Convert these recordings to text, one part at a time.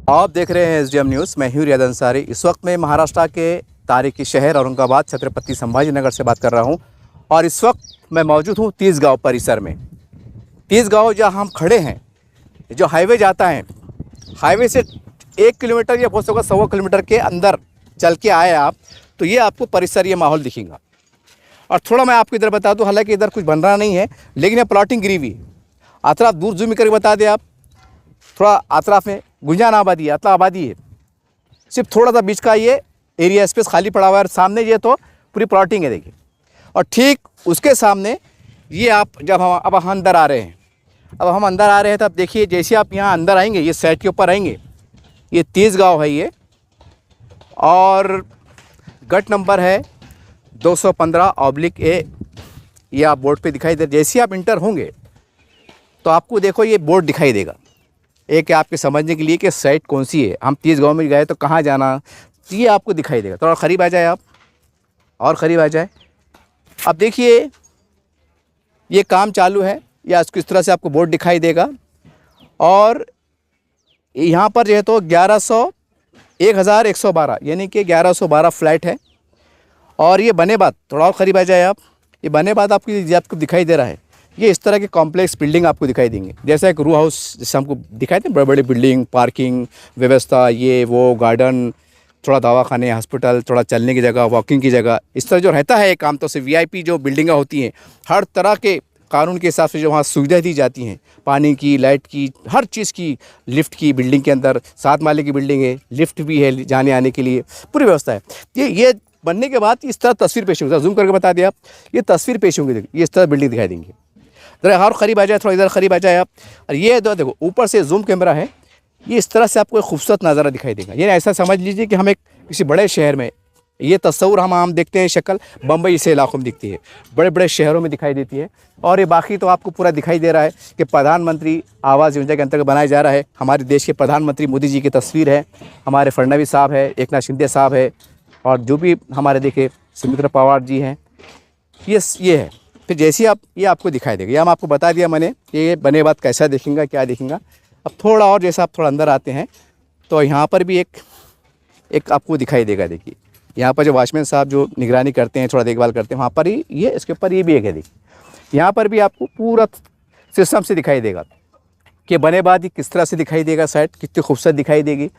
आप देख रहे हैं एसडीएम न्यूज़। मैं हूं रियाद अंसारी। इस वक्त मैं महाराष्ट्र के तारीखी शहर औरंगाबाद छत्रपति संभाजी नगर से बात कर रहा हूं और इस वक्त मैं मौजूद हूं तीसगांव परिसर में। तीसगांव जहां हम खड़े हैं, जो हाईवे जाता है, हाईवे से 1 किलोमीटर या बहुत होगा 1.25 किलोमीटर के अंदर चल के आए आप तो ये आपको परिसर, ये माहौल दिखेगा। और थोड़ा मैं आपको इधर बता दूँ, हालाँकि इधर कुछ बन रहा नहीं है लेकिन ये प्लॉटिंग गिरी हुई है। अतराफ दूर जूम करके बता दें आप, थोड़ा अतराफ में गुंजान आबादी है, अतला आबादी है। सिर्फ थोड़ा सा बीच का ये एरिया स्पेस खाली पड़ा हुआ है और सामने ये तो पूरी प्लॉटिंग है, देखिए। और ठीक उसके सामने ये आप जब हम अंदर आ रहे हैं, अब हम अंदर आ रहे हैं तब देखिए, जैसे आप यहाँ अंदर आएंगे, ये साइड के ऊपर आएंगे, ये तीसगांव है ये, और गट नंबर है 215/A। ये आप बोर्ड पे दिखाई दे। जैसे आप इंटर होंगे तो आपको देखो ये बोर्ड दिखाई देगा, एक आपके समझने के लिए कि साइट कौन सी है। हम तीसगांव में गए तो कहाँ जाना, तो ये आपको दिखाई देगा। थोड़ा करीब आ जाए आप, और करीब आ जाए। अब देखिए ये काम चालू है, या किस तरह से आपको बोर्ड दिखाई देगा। और यहाँ पर जो है तो 1112 यानी कि 1112 फ्लैट है। और ये बने बाद, थोड़ा और करीब आ जाए आप, ये बने बाद आपको दिखाई दे रहा है। ये इस तरह के कॉम्प्लेक्स बिल्डिंग आपको दिखाई देंगे, जैसा एक रू हाउस जैसे हमको दिखाई दे, बड़े बड़े बिल्डिंग, पार्किंग व्यवस्था, ये वो गार्डन, थोड़ा दवाखाने, हॉस्पिटल, थोड़ा चलने की जगह, वॉकिंग की जगह, इस तरह जो रहता है एक आम तौर से वीआईपी जो बिल्डिंगें होती हैं, हर तरह के कानून के हिसाब से जो वहाँ सुविधा दी जाती हैं, पानी की, लाइट की, हर चीज़ की, लिफ्ट की, बिल्डिंग के अंदर 7 माले की बिल्डिंग है, लिफ्ट भी है जाने आने के लिए, पूरी व्यवस्था है। ये बनने के बाद इस तरह तस्वीर पेश होगी, जूम करके बता दिया आप, ये तस्वीर पेश होंगी, ये इस तरह बिल्डिंग दिखाई देंगी। ज़रा और करीब आ जाए, थोड़ा इधर करीब आ जाए आप, और ये देखो ऊपर से जूम कैमरा है, ये इस तरह से आपको एक खूबसूरत नज़ारा दिखाई देगा। ये ऐसा समझ लीजिए कि हम एक किसी बड़े शहर में, ये तस्वुर हम आम देखते हैं, शक्ल बम्बई से इलाकों में दिखती है, बड़े बड़े शहरों में दिखाई देती है। और ये बाकी तो आपको पूरा दिखाई दे रहा है कि प्रधानमंत्री आवास योजना के अंतर्गत बनाया जा रहा है। हमारे देश के प्रधानमंत्री मोदी जी की तस्वीर है, हमारे फडणवीस साहब है, एकनाथ शिंदे साहब है, और जो भी हमारे देखे सुमित्रा पवार जी हैं, ये है। फिर जैसे आप, ये आपको दिखाई देगा, ये हम आपको बता दिया मैंने, ये बने बाद कैसा देखेंगे, क्या देखेंगे। अब थोड़ा और जैसा आप थोड़ा अंदर आते हैं तो यहाँ पर भी एक आपको दिखाई देगा। देखिए यहाँ पर जो वॉचमैन साहब जो निगरानी करते हैं, थोड़ा देखभाल करते हैं, वहाँ पर ही ये, इसके ऊपर ये भी एक है। देखिए यहाँ पर भी आपको पूरा सिस्टम से दिखाई देगा कि बने बाद ये किस तरह से दिखाई देगा, साइट कितनी खूबसूरत दिखाई देगी,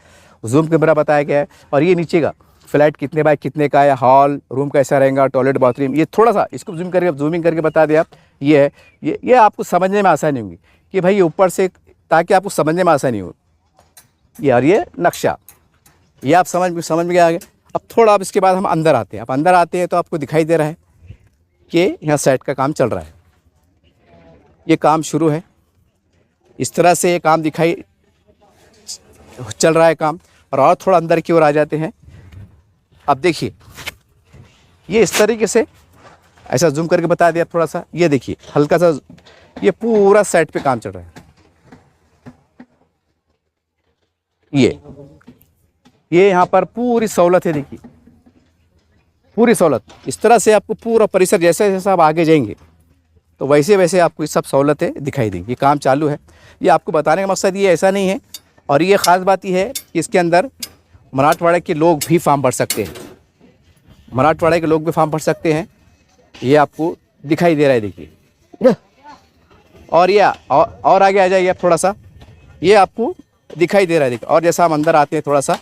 जूम कैमरा बताया गया है। और ये नीचे का फ्लैट कितने बाय कितने का है, हॉल रूम कैसा रहेगा, टॉयलेट बाथरूम, ये थोड़ा सा इसको जूमिंग करके बता दिया आप। ये है, ये आपको समझने में आसानी होगी कि भाई ऊपर से, ताकि आपको समझने में आसानी हो। ये और ये नक्शा, ये आप समझ में गया आगे। अब थोड़ा, अब इसके बाद हम अंदर आते हैं। अब अंदर आते हैं तो आपको दिखाई दे रहा है कि यहाँ साइट का काम चल रहा है, ये काम शुरू है, इस तरह से ये काम दिखाई चल रहा है काम। और थोड़ा अंदर की ओर आ जाते हैं। अब देखिए ये इस तरीके से, ऐसा जूम करके बता दिया थोड़ा सा, ये देखिए हल्का सा, ये पूरा साइट पे काम चल रहा है। ये यहाँ पर पूरी सहूलत है, देखिए पूरी सहूलत। इस तरह से आपको पूरा परिसर, जैसे जैसे आप आगे जाएंगे तो वैसे वैसे आपको ये सब सहूलतें दिखाई देंगी। ये काम चालू है, ये आपको बताने का मकसद ये ऐसा नहीं है। और ये ख़ास बात ये है कि इसके अंदर मराठवाड़ा के लोग भी फॉर्म भर सकते हैं, मराठवाड़ा के लोग भी फॉर्म भर सकते हैं, ये आपको दिखाई दे रहा है। देखिए और ये और आगे आ जाइए आप थोड़ा सा, ये आपको दिखाई दे रहा है। देखिए और जैसा हम अंदर आते हैं थोड़ा सा,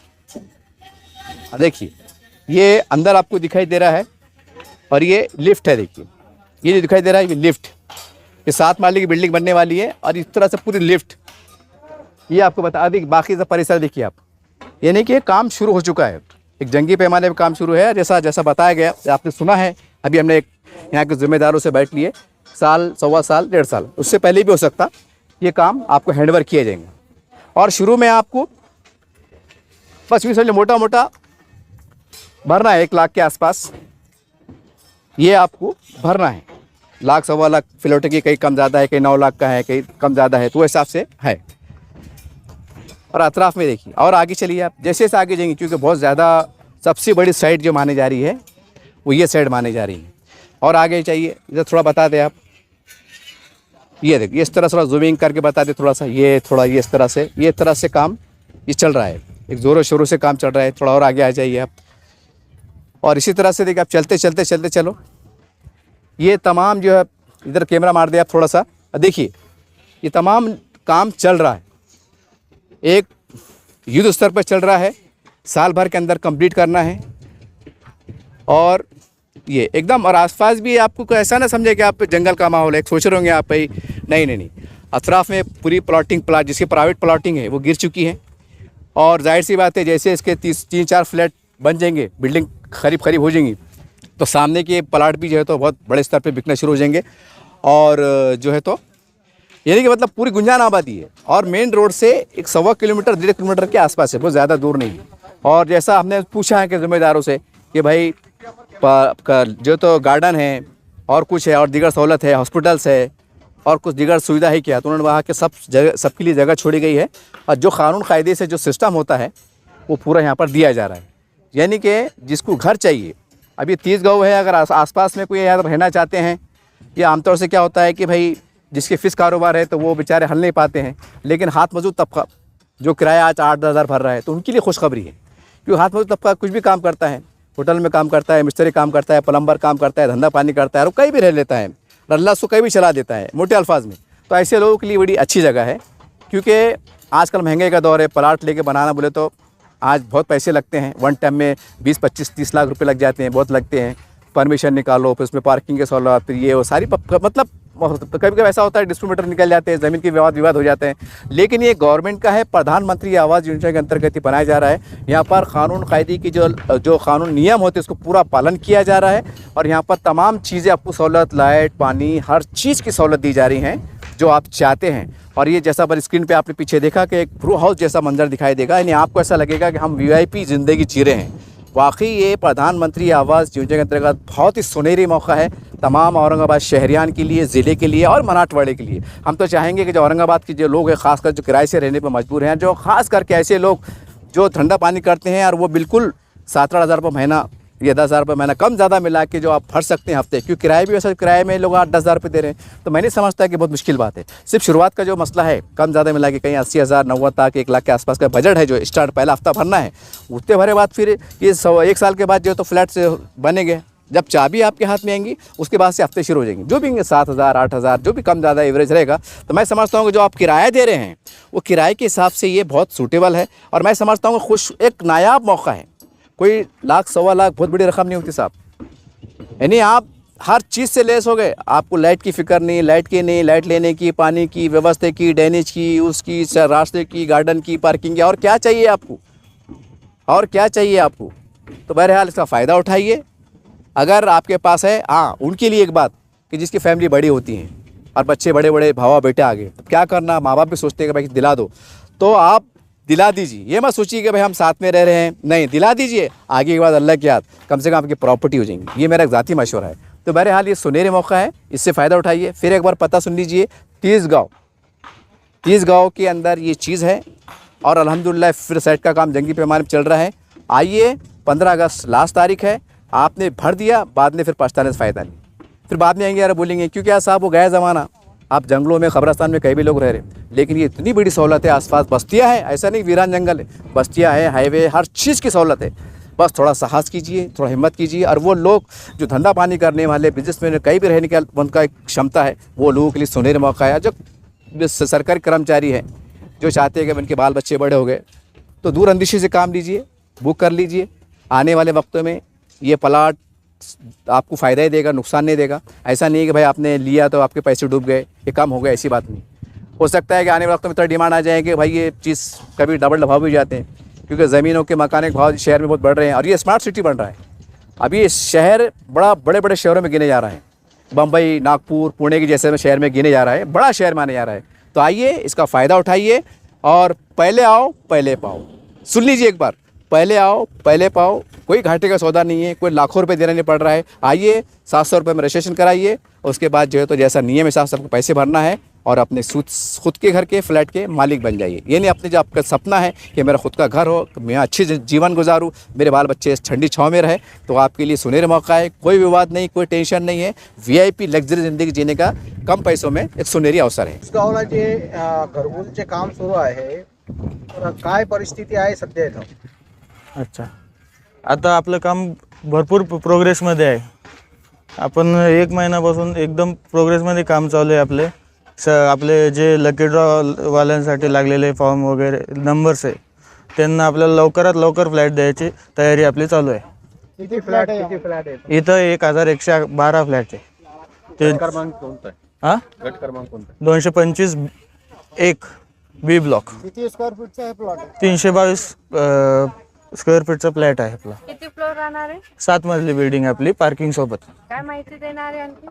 देखिए ये अंदर आपको दिखाई दे रहा है। और ये लिफ्ट है, देखिए ये जो दिखाई दे रहा है, ये लिफ्ट, ये 7 माले की बिल्डिंग बनने वाली है। और इस तरह से पूरी लिफ्ट, ये आपको बता दें। बाकी सब परिसर देखिए आप, यानी कि काम शुरू हो चुका है, एक जंगी पैमाने पर काम शुरू है। जैसा जैसा बताया गया, आपने सुना है, अभी हमने एक यहाँ के जिम्मेदारों से बैठ लिए, साल, 1.25 साल, 1.5 साल, उससे पहले भी हो सकता, ये काम आपको हैंडओवर किए जाएंगे। और शुरू में आपको बस यूँ समझिए मोटा मोटा भरना है 1 लाख के आसपास, ये आपको भरना है। 1 लाख, 1.25 लाख फ्लैट की, कहीं कम ज़्यादा है, कहीं 9 लाख का है, कहीं कम ज़्यादा है, तो हिसाब से है। और अतराफ़ में देखिए, और आगे चलिए आप, जैसे जैसे आगे जाएंगे, क्योंकि बहुत ज़्यादा सबसे बड़ी साइट जो मानी जा रही है वो ये साइड मानी जा रही है। और आगे चाहिए, इधर थोड़ा बता दें आप, ये देखिए इस तरह थोड़ा जूमिंग करके बता दें थोड़ा सा, ये थोड़ा ये इस तरह से काम ये चल रहा है, एक ज़ोरों शोरों से काम चल रहा है। थोड़ा और आगे आ जाइए आप। और इसी तरह से देखिए आप चलते चलते चलते चलो, ये तमाम जो है, इधर कैमरा मार दे आप थोड़ा सा, देखिए ये तमाम काम चल रहा है, एक युद्ध स्तर पर चल रहा है, साल भर के अंदर कंप्लीट करना है। और ये एकदम, और आसपास भी आपको कोई ऐसा ना समझे कि आप जंगल का माहौल है, सोच रहे होंगे आप भाई, नहीं नहीं नहीं, अतराफ़ में पूरी प्लाट जिसकी प्राइवेट प्लाटिंग है वो गिर चुकी है। और जाहिर सी बात है, जैसे इसके 3-4 फ्लैट बन जाएंगे, बिल्डिंग करीब हो जाएंगी, तो सामने के प्लाट भी जो है तो बहुत बड़े स्तर पे बिकना शुरू हो जाएंगे। और जो है तो यानी कि मतलब पूरी गुंजान आबादी है, और मेन रोड से 1.25 किलोमीटर 1.5 किलोमीटर के आसपास है, बहुत ज़्यादा दूर नहीं है। और जैसा हमने पूछा है कि ज़िम्मेदारों से कि भाई जो तो गार्डन है और कुछ है और दीगर सहूलत है, हॉस्पिटल्स है और कुछ दीगर सुविधा है क्या, तो उन्होंने कहा कि सब जगह, सबके लिए जगह छोड़ी गई है, और जो कानून कायदे से जो सिस्टम होता है वो पूरा यहाँ पर दिया जा रहा है। यानी कि जिसको घर चाहिए, अभी 30 गाँव है, अगर आसपास में कोई यहाँ रहना चाहते हैं, या आमतौर से क्या होता है कि भाई जिसके फिक्स कारोबार है तो वो बेचारे हल नहीं पाते हैं, लेकिन हाथ मजदूर तबका जो किराया आज 8-10 हज़ार भर रहा है, तो उनके लिए खुशखबरी है, क्योंकि हाथ मजदूर तबका कुछ भी काम करता है, होटल में काम करता है, मिस्त्री काम करता है, प्लम्बर काम करता है, धंधा पानी करता है, और कहीं भी रह लेता है, अल्लाह उसको कहीं भी चला देता है, मोटे अल्फाज में। तो ऐसे लोगों के लिए बड़ी अच्छी जगह है, क्योंकि आजकल महंगाई का दौर है, प्लाट लेके बनाना बोले तो आज बहुत पैसे लगते हैं, वन टाइम में 20-25-30 लाख रुपए लग जाते हैं, बहुत लगते हैं। परमिशन निकालो, फिर उसमें पार्किंग के सहूलत, फिर ये वो सारी मतलब कभी कभी ऐसा होता है डिस्ट्रीब्यूटर निकल जाते हैं, ज़मीन के विवाद हो जाते हैं। लेकिन ये गवर्नमेंट का है, प्रधानमंत्री आवास योजना के अंतर्गत ही बनाया जा रहा है। यहाँ पर कानून कायदे की जो कानून नियम होते हैं उसको पूरा पालन किया जा रहा है, और यहाँ पर तमाम चीज़ें आपको सहूलत, लाइट, पानी, हर चीज़ की सहूलत दी जा रही हैं जो आप चाहते हैं। और ये जैसा पर स्क्रीन पे आपने पीछे देखा कि एक ब्रू हाउस जैसा मंजर दिखाई देगा, यानी आपको ऐसा लगेगा कि हम VIP ज़िंदगी जी रहे हैं। वाकई ये प्रधानमंत्री आवास योजना के अंतर्गत बहुत ही सुनहरी मौका है तमाम औरंगाबाद शहरियान के लिए, ज़िले के लिए और मराठवाड़े के लिए। हम तो चाहेंगे कि जो औरंगाबाद के जो लोग हैं, ख़ासकर जो किराए से रहने पर मजबूर हैं, जो ख़ास करके ऐसे लोग जो धंधा पानी करते हैं और वो बिल्कुल 7-8 हज़ार रुपये महीना या 10 हज़ार रुपये महीना कम ज़्यादा मिला के जो आप भर सकते हैं हफ्ते, क्योंकि किराए भी वैसे किराए में लोग 8-10 हज़ार रुपये दे रहे हैं, तो मैं नहीं समझता कि बहुत मुश्किल बात है। सिर्फ शुरुआत का जो मसला है, कम ज़्यादा मिला के कहीं 80 हज़ार 90 तक 1 लाख के आसपास का बजट है, जो स्टार्ट पहला हफ्ता भरना है, उतने भरे बाद फिर ये 1 साल के बाद जो तो फ्लैट से बनेंगे, जब चाबी आपके हाथ में आएंगी उसके बाद से हफ्ते शुरू हो जाएंगे, जो भी 7 हज़ार 8 हज़ार जो भी कम ज़्यादा एवरेज रहेगा। तो मैं समझता हूँ कि जो आप किराया दे रहे हैं वो किराए के हिसाब से ये बहुत सूटेबल है, और मैं समझता हूँ कि एक नायाब मौका है। कोई लाख 1.25 लाख बहुत बड़ी रकम नहीं होती साहब, यानी आप हर चीज़ से लेस हो गए। आपको लाइट की फ़िक्र नहीं, लाइट लेने की, पानी की व्यवस्था की, ड्रेनेज की, उसकी रास्ते की, गार्डन की, पार्किंग की, और क्या चाहिए आपको, और क्या चाहिए आपको। तो बहरहाल इसका फ़ायदा उठाइए अगर आपके पास है। हाँ, उनके लिए एक बात कि जिसकी फैमिली बड़ी होती हैं और बच्चे बड़े बड़े भावा बेटे आ गए, तो क्या करना, माँ बाप भी सोचते हैं कि भाई दिला दो, तो आप दिला दीजिए। ये मत सोचिए कि भाई हम साथ में रह रहे हैं, नहीं, दिला दीजिए। आगे के बाद अल्लाह की याद, कम से कम आपकी प्रॉपर्टी हो जाएंगी। ये मेरा एक ज़ाती मशवरा है। तो बहरहाल ये सुनहरे मौका है, इससे फ़ायदा उठाइए। फिर एक बार पता सुन लीजिए, 30 गाँव के अंदर ये चीज़ है, और अल्हम्दुलिल्लाह फिर साइट का काम जंगी पैमाने पर चल रहा है। आइए, 15 अगस्त लास्ट तारीख है, आपने भर दिया, बाद में फिर पछताने से फ़ायदा नहीं। फिर बाद में आएंगे यार बोलेंगे क्योंकि यार साहब वो गया ज़माना, आप जंगलों में, कब्रिस्तान में कई भी लोग रह रहे हैं, लेकिन ये इतनी बड़ी सहूलत है, आसपास बस्तियाँ हैं, ऐसा नहीं वीरान जंगल है, बस्तियाँ हैं, हाईवे, हर चीज़ की सहूलत है। बस थोड़ा साहस कीजिए, थोड़ा हिम्मत कीजिए, और वो लोग जो धंधा पानी करने वाले, बिजनेसमैन, कहीं भी रहने का उनका एक क्षमता है, वो लोगों के लिए सुनहरे मौका है। जो सरकारी कर्मचारी हैं जो चाहते हैं कि उनके बाल बच्चे बड़े हो गए, तो दूर अंदेशी से काम लीजिए, बुक कर लीजिए। आने वाले वक्तों में ये प्लाट आपको फ़ायदा ही देगा, नुकसान नहीं देगा। ऐसा नहीं है कि भाई आपने लिया तो आपके पैसे डूब गए, ये कम हो गए, ऐसी बात नहीं। हो सकता है कि आने वाले वक्त में थोड़ा डिमांड आ जाए कि भाई ये चीज़ कभी डबल भाव भी जाते हैं, क्योंकि ज़मीनों के मकान के भाव शहर में बहुत बढ़ रहे हैं, और ये स्मार्ट सिटी बन रहा है। अभी ये शहर बड़े बड़े शहरों में गिने जा रहा है, बम्बई, नागपुर, पुणे के जैसे शहर में गिने जा रहा है, बड़ा शहर माने जा रहा है। तो आइए, इसका फ़ायदा उठाइए, और पहले आओ पहले पाओ। सुन लीजिए एक बार, पहले आओ पहले पाओ, कोई घाटे का सौदा नहीं है, कोई लाखों रुपए देना नहीं पड़ रहा है। आइए, 700 रुपये में रजिस्ट्रेशन कराइए, उसके बाद जो है तो जैसा नियम हिसाब से आपको पैसे भरना है, और अपने खुद के घर के फ्लैट के मालिक बन जाइए। ये नहीं अपने जो आपका सपना है कि मेरा खुद का घर हो, मैं अच्छी जीवन गुजारूँ, मेरे बाल बच्चे ठंडी छाँव में रहे, तो आपके लिए सुनहरा मौका है। कोई विवाद नहीं, कोई टेंशन नहीं है, VIP लग्जरी ज़िंदगी जीने का कम पैसों में एक सुनहरी अवसर है। गावाला जे घरकुलचे काम सुरू आहे, तर काय परिस्थिती आहे सध्या इथं? अच्छा, आता आपलं काम भरपूर प्रोग्रेसमध्ये आहे. आपण 1 महिन्यापासून एकदम प्रोग्रेसमध्ये काम चालू आहे. आपले जे लकी ड्रॉवाल्यांसाठी लागलेले फॉर्म वगैरे नंबर्स आहे त्यांना आपल्याला लवकरात लवकर फ्लॅट द्यायची तयारी आपली चालू आहे. किती फ्लॅट आहे? इथं 1112 फ्लॅट आहे. ते क्रमांक कोणता आहे? हां गट क्रमांक कोणता 225-1 बी ब्लॉक. किती स्क्वेअर फीटचा आहे प्लॉट? 322 स्क्वेअर फीटचा फ्लॅट आहे आपला. किती फ्लोर राहणार आहे? 7 मजली बिल्डिंग आपली पार्किंग सोबत. काय माहिती देणार आहे आणखी?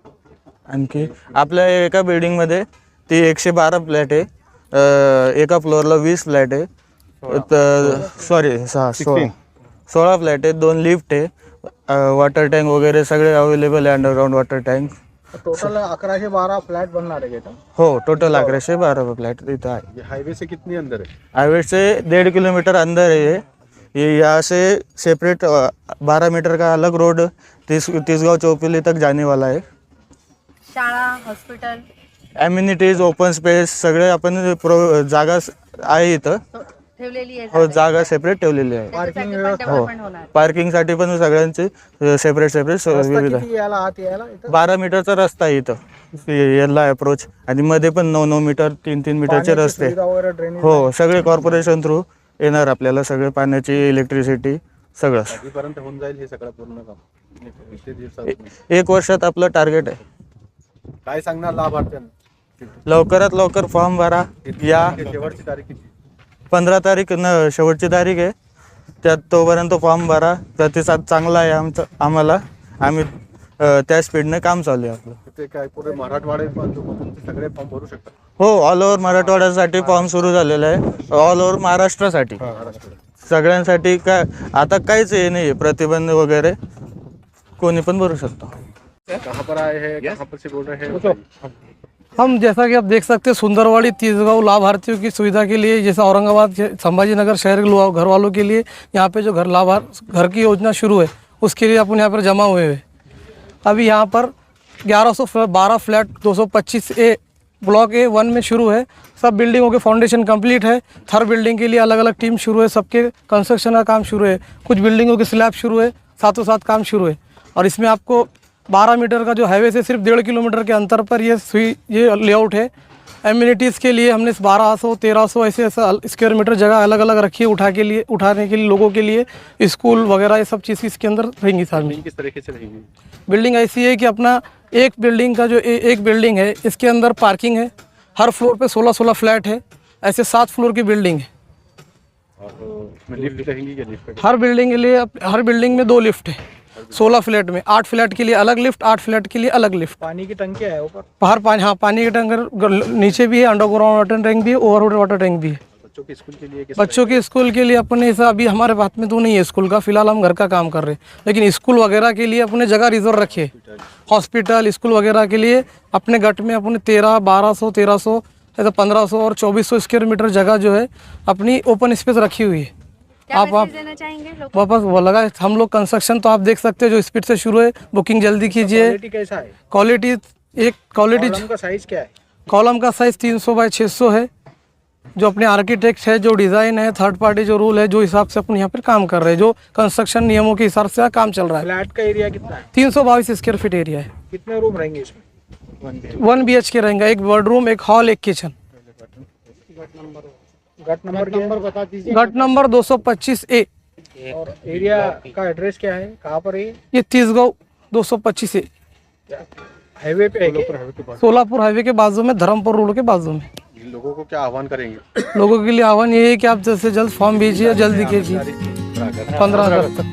आणखी आपल्या एका बिल्डिंगमध्ये ती 112 फ्लॅट आहे. एका फ्लोअरला 20 फ्लॅट आहे. सॉरी 16 फ्लॅट आहे. 2 लिफ्ट आहे. वॉटर टँक वगैरे सगळे अवेलेबल आहे. Underground water tank. Total 1112 flat बनणार है इधर? हो, टोटल 1112 फ्लैट इतना है. ये हाईवे से कितनी अंदर है? हाईवे से 1.5 किलोमीटर अंदर है ये यहाँ से सेपरेट 12 मीटर का अलग रोड तिसगांव चौपली तक जाने वाला है. शाळा, हॉस्पिटल, ॲम्युनिटीज, ओपन स्पेस सगळे आपण जागा आहे इथं. ठेवलेली आहे. हो, जागा सेपरेट ठेवलेली आहे. त्याच्यासाठी पण डेव्हलपमेंट होणार. पार्किंगसाठी पण सगळ्यांचे सेपरेट रस्ता विविध. किती याला आत यायला इथं? 12 मीटरचा रस्ता आहे इथं याला अप्रोच. आणि मध्ये पण 9 मीटर 3 मीटरचे पाण्याची रस्ते. सुविधा वगैरे ड्रेनेज हो, सगळे कॉर्पोरेशन थ्रू येणार आपल्याला. सगळे पाण्याची, इलेक्ट्रिसिटी सगळं. कधीपर्यंत होऊन जाईल हे सगळं पूर्ण काम? किती दिवसात? 1 वर्षात आपलं टार्गेट आहे. काय सांगणार लाभार्थ्यांना? लवकरात लवकर फॉर्म भरा. या शेवटची तारीख किती? 15 तारीख शेवटची तारीख आहे. त्यात तोपर्यंत फॉर्म भरा. प्रतिसाद चांगला आहे आम्हाला. आम्ही त्या स्पीडने काम चालू आहे आपलं. ते काय पुरे मराठवाडे पण तुमचे सगळे फॉर्म भरू शकतात? हो, ऑल ओव्हर मराठवाड्यासाठी फॉर्म सुरू झालेला आहे. ऑल ओव्हर महाराष्ट्रासाठी सगळ्यांसाठी. काय आता काहीच हे नाही, प्रतिबंध वगैरे कोणी पण भरू शकतो. कहाँ पर आए हैं, कहाँ पर से बोल रहे हैं? हम जैसा कि आप देख सकते हैं सुंदरवाड़ी तिसगांव लाभार्थियों की सुविधा के लिए, जैसे औरंगाबाद संभाजी नगर शहर के घर वालों के लिए यहाँ पे जो घर की योजना शुरू है उसके लिए अपन यहाँ पर जमा हुए हैं. अभी यहाँ पर 1112 फ्लैट 225A ब्लॉक A1 में शुरू है. सब बिल्डिंगों के फाउंडेशन कंप्लीट है. हर बिल्डिंग के लिए अलग अलग टीम शुरू है. सबके कंस्ट्रक्शन का काम शुरू है. कुछ बिल्डिंगों के स्लैब शुरू है. साथों साथ काम शुरू है. और इसमें आपको 12 मीटर का जो हाईवे से सिर्फ 1.5 किलोमीटर के अंतर पर ये लेआउट है. एम्यूनिटीज़ के लिए हमने 1200 1300 ऐसे स्क्वायर मीटर जगह अलग अलग रखी है उठाने के लिए लोगों के लिए. स्कूल वगैरह ये सब चीज़ इसके अंदर रहेंगी. सामने किस तरीके से रहेंगी? बिल्डिंग ऐसी है कि अपना एक बिल्डिंग का जो एक बिल्डिंग है इसके अंदर पार्किंग है. हर फ्लोर पे 16 फ्लैट है. ऐसे 7 फ्लोर की बिल्डिंग है. और लिफ्ट रहेंगी क्या? लिफ्ट हर बिल्डिंग के लिए हर बिल्डिंग में 2 लिफ्ट है. 16 फ्लैट में 8 फ्लैट के लिए अलग लिफ्ट, 8 फ्लैट के लिए अलग लिफ्ट. पानी की टंकी है ऊपर? बाहर पानी, हाँ, पानी की टंकर नीचे भी है. अंडरग्राउंड वाटर टैंक भी है. ओवरहेड वाटर टैंक भी है. बच्चों के स्कूल के लिए बच्चों के स्कूल के लिए अपने ऐसा अभी हमारे हाथ में तो नहीं है स्कूल का. फिलहाल हम घर का काम कर रहे हैं. लेकिन स्कूल वगैरह के लिए अपने जगह रिजर्व रखी है. हॉस्पिटल, स्कूल वगैरह के लिए अपने गट में अपने 1200 1300 ऐसा 1500 और 2400 स्क्वायर मीटर जगह जो है अपनी ओपन स्पेस रखी हुई है. क्या आप मैसेज देना चाहेंगे लोग? वापस वो लगा हम लोग कंस्ट्रक्शन तो आप देख सकते हैं जो स्पीड से शुरू है. बुकिंग जल्दी कीजिए. क्वालिटी कैसा है? क्वालिटी कॉलम का साइज क्या है? कॉलम का साइज 300 बाय 600 है. जो अपने आर्किटेक्ट है, जो डिज़ाइन है, थर्ड पार्टी जो रूल है, जो हिसाब से अपन यहाँ पर काम कर रहे हैं, जो कंस्ट्रक्शन नियमों के हिसाब से काम चल रहा है. फ्लैट का एरिया कितना है? 322 स्क्वायर फीट एरिया है. कितने रूम रहेंगे इसमें? 1 BHK रहेगा. एक बेडरूम, एक हॉल, एक किचन. गट नंबर बता दीजिए. गट नंबर 225A. और एरिया का एड्रेस क्या है? कहाँ पर है ये तिसगांव 225A हाईवे पे है क्या? सोलापुर हाईवे के बाजू में, धर्मपुर रोड के बाजू में. लोगों को क्या आह्वान करेंगे? लोगों के लिए आह्वान ये है कि आप जल्द से जल्द फॉर्म भेजिए, जल्दी कीजिए. 15 अगस्त तक.